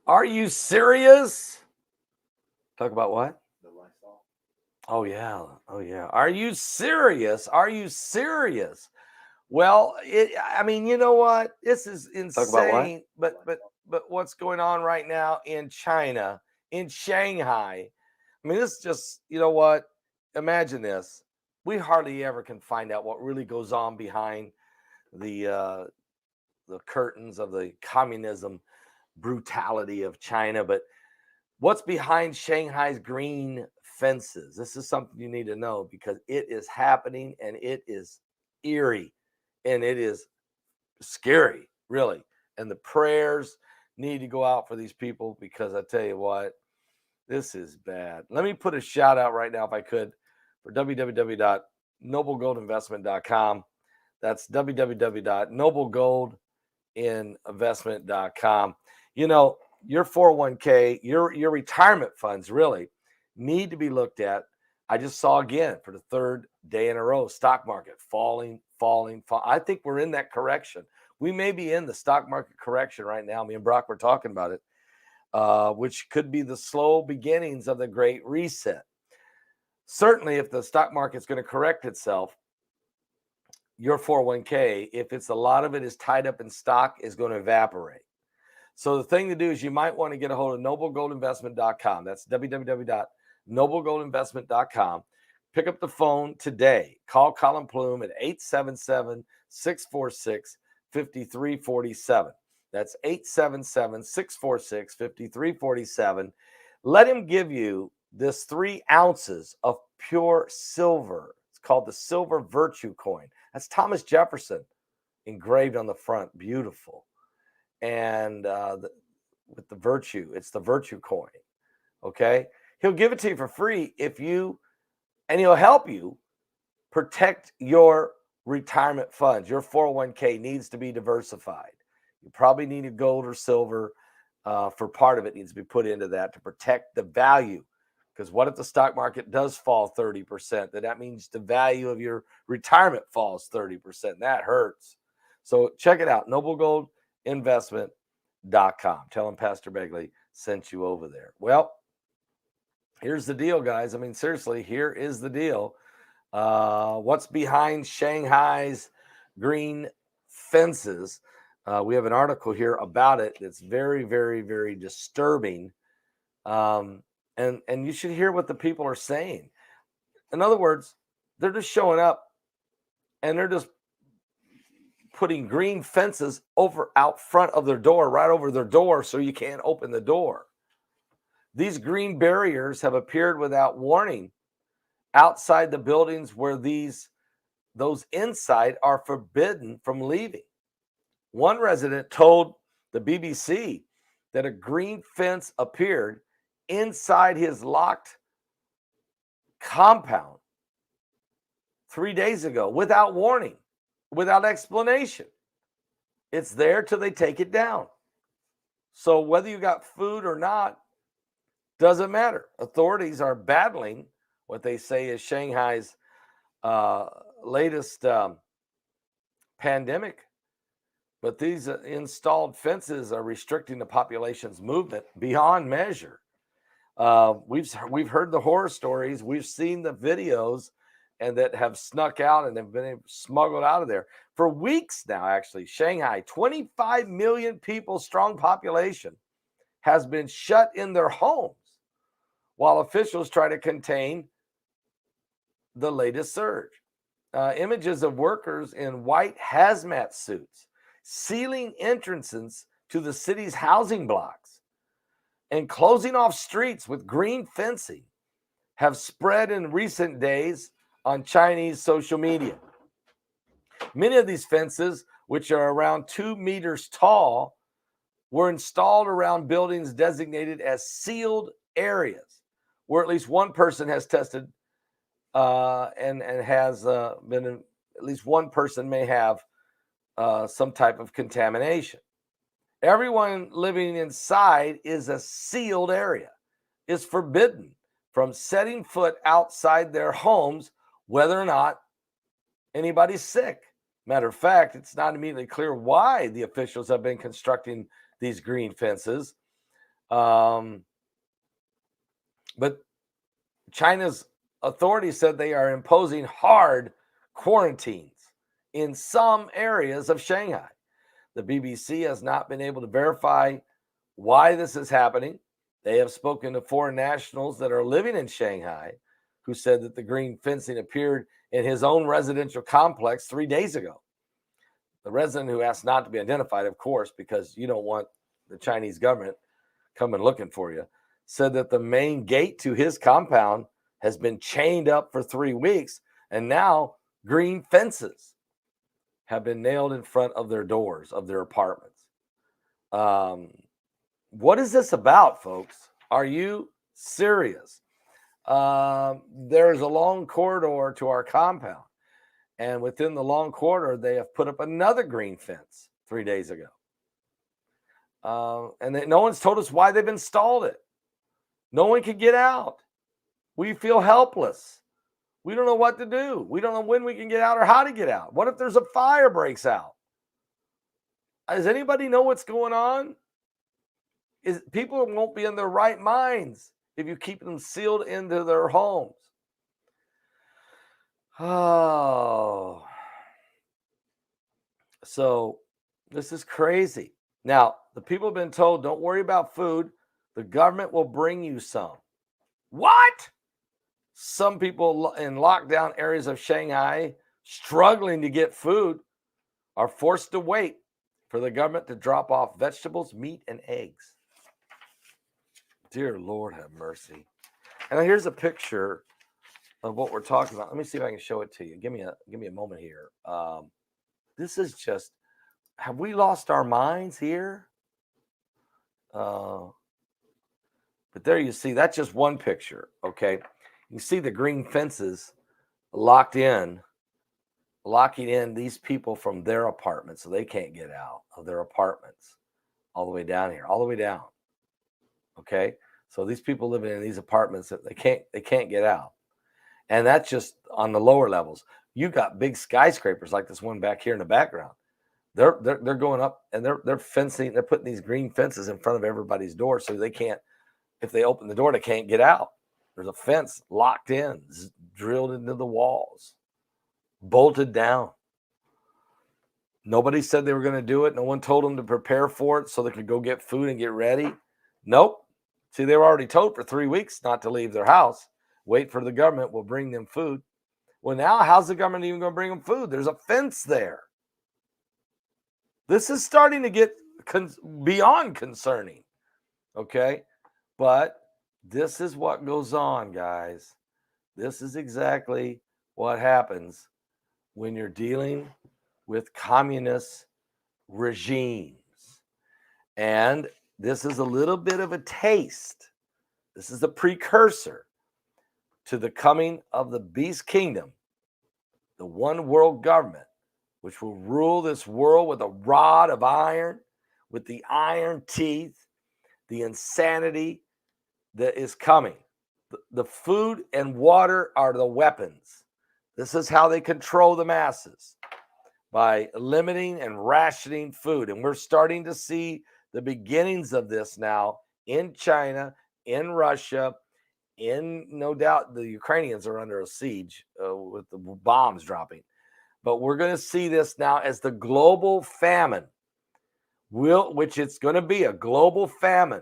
Are you serious? Talk about what? Oh, yeah. Oh, yeah. Are you serious? Are you serious? Well, I mean, you know what? This is insane. But what's going on right now in China, in Shanghai? I mean, this is just, you know what? Imagine this. We hardly ever can find out what really goes on behind the curtains of the communism brutality of China. But what's behind Shanghai's green fences? This is something you need to know because it is happening and it is eerie and it is scary, really. And the prayers need to go out for these people because I tell you what, this is bad. Let me put a shout out right now, if I could, for www.noblegoldinvestment.com. That's www.noblegoldinvestment.com. You know, your 401k, your retirement funds really need to be looked at. I just saw again for the third day in a row, stock market falling. I think we're in that correction. We may be in the stock market correction right now. Me and Brock were talking about it, which could be the slow beginnings of the Great Reset. Certainly, if the stock market's going to correct itself, your 401k, if it's a lot of it is tied up in stock, is going to evaporate. So the thing to do is you might want to get a hold of noblegoldinvestment.com. That's www.noblegoldinvestment.com. Pick up the phone today. Call Colin Plume at 877-646-5347. That's 877-646-5347. Let him give you this 3 ounces of pure silver. It's called the Silver Virtue Coin. That's Thomas Jefferson engraved on the front. Beautiful. And with the virtue, it's the virtue coin. Okay. He'll give it to you for free and he'll help you protect your retirement funds. Your 401k needs to be diversified. You probably need a gold or silver for part of it needs to be put into that to protect the value. Because what if the stock market does fall 30%? Then that means the value of your retirement falls 30%. That hurts. So check it out, noblegoldinvestment.com. Tell them Pastor Begley sent you over there. Well, here's the deal, guys. I mean, seriously, here is the deal. What's behind Shanghai's green fences? We have an article here about it that's very, very, very disturbing. And you should hear what the people are saying. In other words, they're just showing up and they're just putting green fences out front of their door, right over their door, so you can't open the door. These green barriers have appeared without warning outside the buildings where those inside are forbidden from leaving. One resident told the BBC that a green fence appeared inside his locked compound 3 days ago without warning, without explanation. It's there till they take it down. So whether you got food or not doesn't matter. Authorities are battling what they say is Shanghai's latest pandemic. But these installed fences are restricting the population's movement beyond measure. We've heard the horror stories. We've seen the videos and that have snuck out and have been smuggled out of there for weeks now. Actually, Shanghai, 25 million people strong population, has been shut in their homes while officials try to contain the latest surge. Images of workers in white hazmat suits sealing entrances to the city's housing blocks and closing off streets with green fencing have spread in recent days on Chinese social media. Many of these fences, which are around 2 meters tall, were installed around buildings designated as sealed areas where at least one person has tested and has been, at least one person may have some type of contamination. Everyone living inside is a sealed area. It's forbidden from setting foot outside their homes, whether or not anybody's sick. Matter of fact, it's not immediately clear why the officials have been constructing these green fences. But China's authorities said they are imposing hard quarantines in some areas of Shanghai. The BBC has not been able to verify why this is happening. They have spoken to foreign nationals that are living in Shanghai who said that the green fencing appeared in his own residential complex 3 days ago. The resident, who asked not to be identified, of course, because you don't want the Chinese government coming looking for you, said that the main gate to his compound has been chained up for 3 weeks, and now green fences have been nailed in front of their doors of their apartments. What is this about, folks? Are you serious? There's a long corridor to our compound, and within the long corridor, they have put up another green fence 3 days ago. And no one's told us why they've installed it. No one can get out. We feel helpless. We don't know what to do. We don't know when we can get out or how to get out. What if there's a fire breaks out? Does anybody know what's going on? People won't be in their right minds if you keep them sealed into their homes. Oh. So this is crazy. Now, the people have been told, don't worry about food. The government will bring you some. What? Some people in lockdown areas of Shanghai struggling to get food are forced to wait for the government to drop off vegetables, meat, and eggs. Dear Lord, have mercy. And here's a picture of what we're talking about. Let me see if I can show it to you. Give me a moment here. This is just, have we lost our minds here? But there you see, that's just one picture, okay? You see the green fences locking in these people from their apartments so they can't get out of their apartments all the way down here, all the way down. Okay? So these people living in these apartments, they can't get out. And that's just on the lower levels. You got big skyscrapers like this one back here in the background. They're going up and they're fencing, they're putting these green fences in front of everybody's door so they can't, if they open the door, they can't get out. There's a fence locked in, drilled into the walls, bolted down. Nobody said they were going to do it. No one told them to prepare for it so they could go get food and get ready. Nope. See, they were already told for 3 weeks not to leave their house. Wait for the government will bring them food. Well, now how's the government even going to bring them food? There's a fence there. This is starting to get beyond concerning. Okay? But this is what goes on, guys. This is exactly what happens when you're dealing with communist regimes. And this is a little bit of a taste. This is a precursor to the coming of the beast kingdom, the one world government, which will rule this world with a rod of iron, with the iron teeth, the insanity that is coming. The food and water are the weapons. This is how they control the masses, by limiting and rationing food. And we're starting to see the beginnings of this now in China, in Russia, no doubt the Ukrainians are under a siege with the bombs dropping. But we're going to see this now as the global famine, which it's going to be a global famine,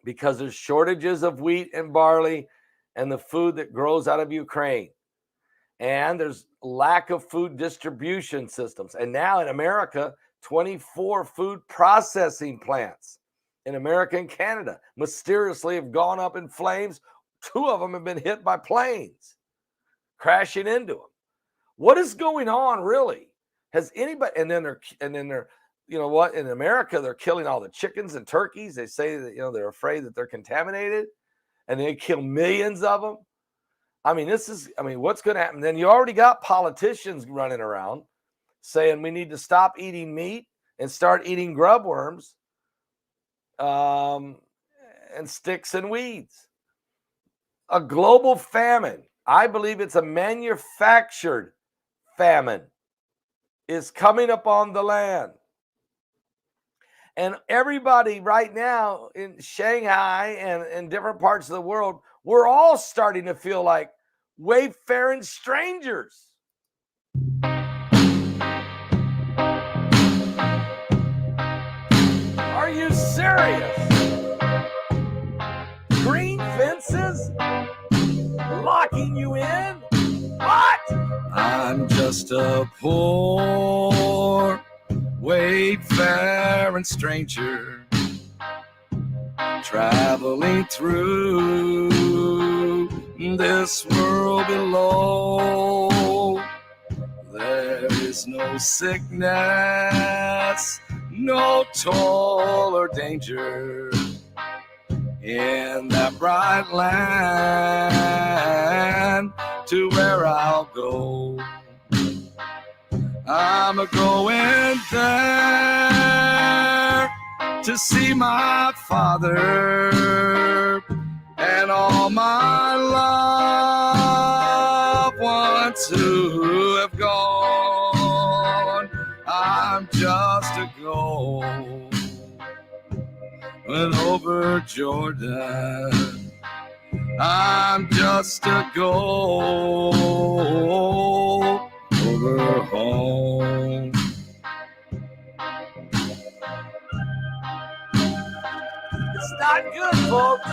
because there's shortages of wheat and barley and the food that grows out of Ukraine. And there's lack of food distribution systems. And now in America, 24 food processing plants in America and Canada mysteriously have gone up in flames. 2 of them have been hit by planes crashing into them. What is going on, really? Has anybody? And then they're, you know what? In America, they're killing all the chickens and turkeys. They say that, they're afraid that they're contaminated, and they kill millions of them. What's going to happen? Then you already got politicians running around saying we need to stop eating meat and start eating grub worms and sticks and weeds. A global famine. I believe it's a manufactured famine is coming upon the land. And everybody right now in Shanghai and in different parts of the world, we're all starting to feel like wayfaring strangers. Are you serious? Green fences? Locking you in? What? I'm just a poor wayfaring stranger traveling through this world below. There is no sickness, no toil or danger in that bright land to where I'll go. I'm a-going there to see my father and all my loved ones who have gone. I'm just a-going over Jordan. I'm just a-go over home. It's not good, folks.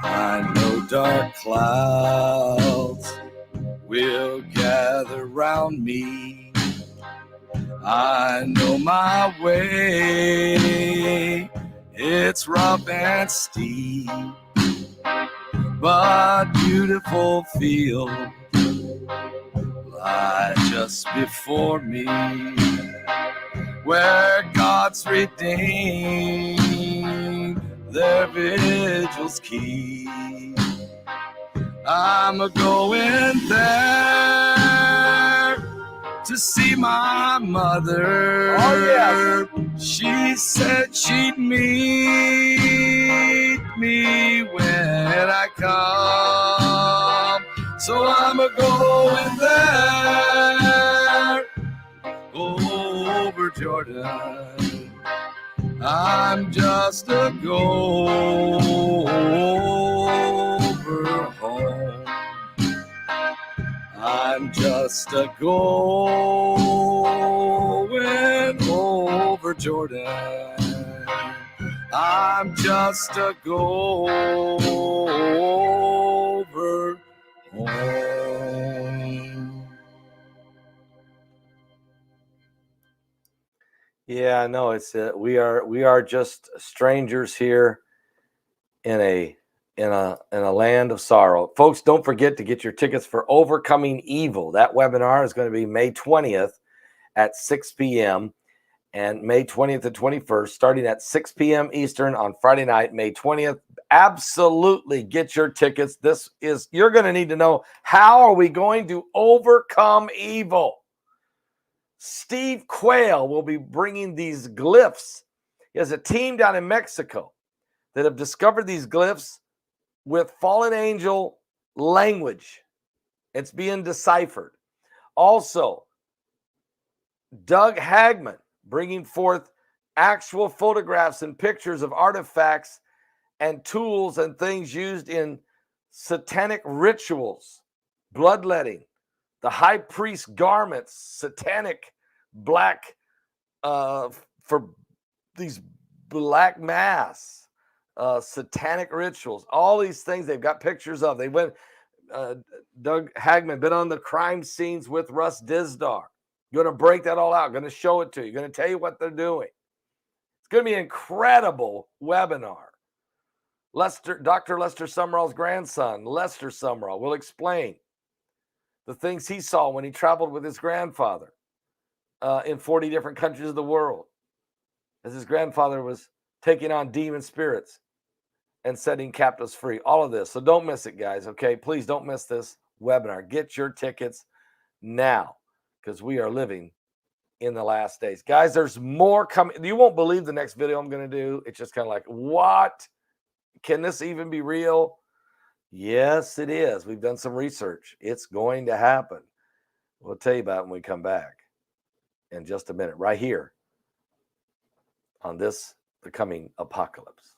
I know dark clouds will gather round me. I know my way, it's rough and steep, but beautiful fields lie just before me, where God's redeemed their vigils keep. I'm a-going there to see my mother. Oh, yes. She said she'd meet me when I come. So I'm a-going there over Jordan. I'm just a-go over home. I'm just a-going over Jordan. I'm just a-go over home. Yeah, no, it's we are just strangers here in a land of sorrow. Folks, don't forget to get your tickets for Overcoming Evil. That webinar is going to be May 20th at 6 p.m. and May 20th and 21st, starting at 6 p.m. Eastern on Friday night, May 20th. Absolutely get your tickets. You're going to need to know, how are we going to overcome evil? Steve Quayle will be bringing these glyphs. He has a team down in Mexico that have discovered these glyphs with fallen angel language. It's being deciphered. Also, Doug Hagman bringing forth actual photographs and pictures of artifacts and tools and things used in satanic rituals, bloodletting, the high priest garments, satanic black for these black mass, satanic rituals, all these things they've got pictures of. They went, Doug Hagman been on the crime scenes with Russ Dizdar. Going to break that all out, going to show it to you, going to tell you what they're doing. It's going to be an incredible webinar. Dr. Lester Summerall's grandson, Lester Summerall, will explain the things he saw when he traveled with his grandfather in 40 different countries of the world, as his grandfather was taking on demon spirits and setting captives free. All of this. So don't miss it, guys. Okay. Please don't miss this webinar. Get your tickets now because we are living in the last days. Guys, there's more coming. You won't believe the next video I'm going to do. It's just kind of like, what? Can this even be real? Yes, it is. We've done some research. It's going to happen. We'll tell you about it when we come back in just a minute, right here on this, the coming apocalypse.